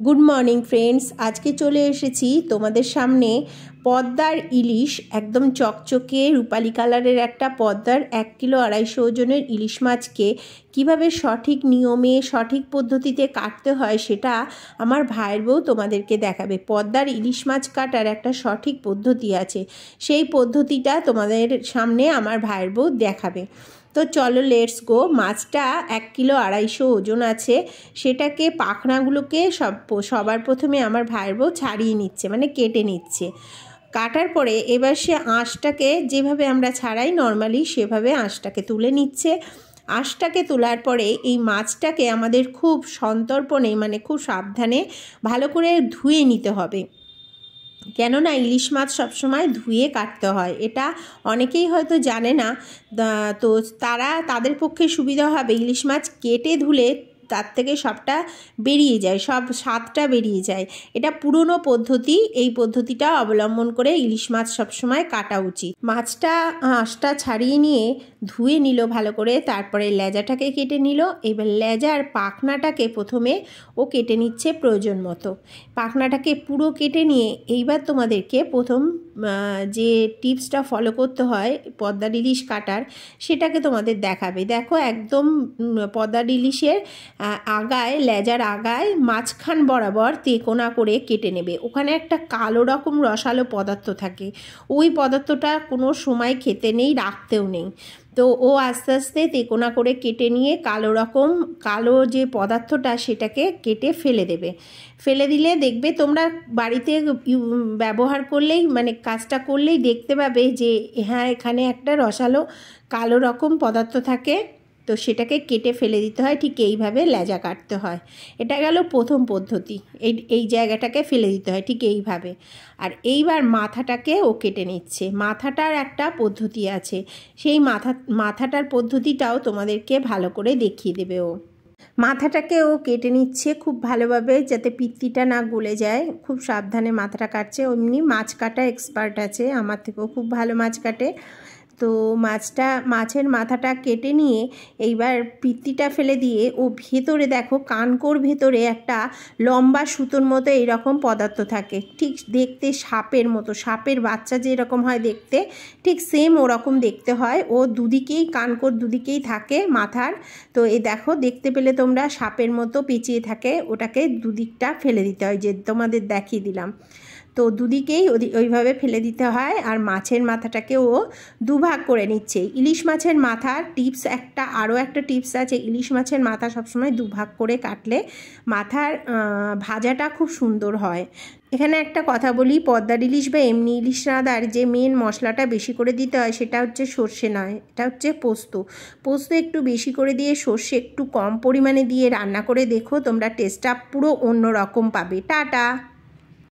Good morning friends. आज के चले एसेছি তোমাদের সামনে পদ্মার ইলিশ একদম চকচকে রূপালি কালারের একটা পদ্মার 1 কিলো 250 ওজনের ইলিশ মাছকে কিভাবে সঠিক নিয়মে সঠিক পদ্ধতিতে কাটতে হয় সেটা আমার ভাইয়ের বউ তোমাদেরকে দেখাবে। পদ্মার ইলিশ মাছ কাটার একটা সঠিক পদ্ধতি আছে, সেই পদ্ধতিটা তোমাদের সামনে আমার ভাইয়ের বউ দেখাবে। তো চলো লেটস গো। মাছটা 1 কিলো 250 ওজন আছে, সেটাকে পাখনাগুলোকে সবার প্রথমে আমার ভাইয়ের বউ ছাড়িয়ে নিচ্ছে, মানে কেটে নিচ্ছে। কাটার পরে এবার সে আঁশটাকে যেভাবে আমরা ছাড়াই নর্মালি সেভাবে আঁশটাকে তুলে নিচ্ছে। আঁশটাকে তোলার পরে এই মাছটাকে আমাদের খুব সন্তর্পণে মানে খুব সাবধানে ভালো করে ধুয়ে নিতে হবে, কেননা ইলিশ মাছ সবসময় ধুয়ে কাটতে হয়। এটা অনেকেই হয়তো জানে না, তো তাদের পক্ষে সুবিধা হবে ইলিশ মাছ কেটে ধুলে তার থেকে সবটা বেরিয়ে যায়, সব স্বাদটা বেরিয়ে যায়। এটা পুরনো পদ্ধতি, এই পদ্ধতিটা অবলম্বন করে ইলিশ মাছ সবসময় কাটা উচিত। মাছটা আঁশটা ছাড়িয়ে নিয়ে ধুয়ে নিল ভালো করে, তারপরে লেজাটাকে কেটে নিল। এবার লেজার পাখনাটাকে প্রথমে ও কেটে নিচ্ছে প্রয়োজন মতো। পাখনাটাকে পুরো কেটে নিয়ে এইবার তোমাদেরকে প্রথম যে টিপসটা ফলো করতে হয় পদ্মার ইলিশ কাটার, সেটাকে তোমাদের দেখাবে। দেখো একদম পদ্মার ইলিশের আগায়, লেজার আগায় মাঝখান বরাবর তেকোনা করে কেটে নেবে। ওখানে একটা কালো রকম রসালো পদার্থ থাকে, ওই পদার্থটা কোনো সময় খেতে নেই, রাখতেও নেই। তো ও আস্তে আস্তে তেকোনা করে কেটে নিয়ে কালো যে পদার্থটা সেটাকে কেটে ফেলে দেবে। ফেলে দিলে দেখবে তোমরা বাড়িতে ব্যবহার করলেই মানে কাজটা করলেই দেখতে পাবে যে হ্যাঁ এখানে একটা রসালো কালো রকম পদার্থ থাকে, তো সেটাকে কেটে ফেলে দিতে হয়। ঠিক এইভাবে লেজা কাটতে হয়। এটা গেল প্রথম পদ্ধতি, এই জায়গাটাকে ফেলে দিতে হয় ঠিক এইভাবে। আর এইবার মাথাটাকে ও কেটে নিচ্ছে। মাথাটার একটা পদ্ধতি আছে, সেই মাথাটার পদ্ধতিটাও তোমাদেরকে ভালো করে দেখিয়ে দেবে ও। মাথাটাকে ও কেটে নিচ্ছে খুব ভালোভাবে, যাতে পিত্তিটা না গলে যায়। খুব সাবধানে মাথাটা কাটছে। এমনি মাছ কাটা এক্সপার্ট আছে, আমার থেকেও খুব ভালো মাছ কাটে। তো মাছের মাথাটা কেটে নিয়ে এইবার পিত্তিটা ফেলে দিয়ে ও ভেতরে দেখো কানকোর ভেতরে একটা লম্বা সুতোর মতো এইরকম পদার্থ থাকে, ঠিক দেখতে সাপের মতো। সাপের বাচ্চা যেরকম হয় দেখতে, ঠিক সেম ওরকম দেখতে হয়। ও দুদিকেই কানকোর দুদিকেই থাকে মাথার। তো এই দেখো দেখতে পেলে তোমরা সাপের মতো পেঁচিয়ে থাকে, ওটাকে দুদিকটা ফেলে দিতে হয়, যে তোমাদের দেখিয়ে দিলাম। তো দুদিকেই ওইভাবে ফেলে দিতে হয়। আর মাছের মাথাটাকে ও দুভাগ করে নিচ্ছে। ইলিশ মাছের মাথার টিপস আরও একটা টিপস আছে, ইলিশ মাছের মাথা সবসময় দুভাগ করে কাটলে মাথার ভাজাটা খুব সুন্দর হয়। এখানে একটা কথা বলি, পদ্মার ইলিশ বা এমনি ইলিশ রাঁধার যে মেন মশলাটা বেশি করে দিতে হয় সেটা হচ্ছে সর্ষে নয়, এটা হচ্ছে পোস্ত। পোস্ত একটু বেশি করে দিয়ে সর্ষে একটু কম পরিমাণে দিয়ে রান্না করে দেখো, তোমরা টেস্টটা পুরো অন্য রকম পাবে। টাটা।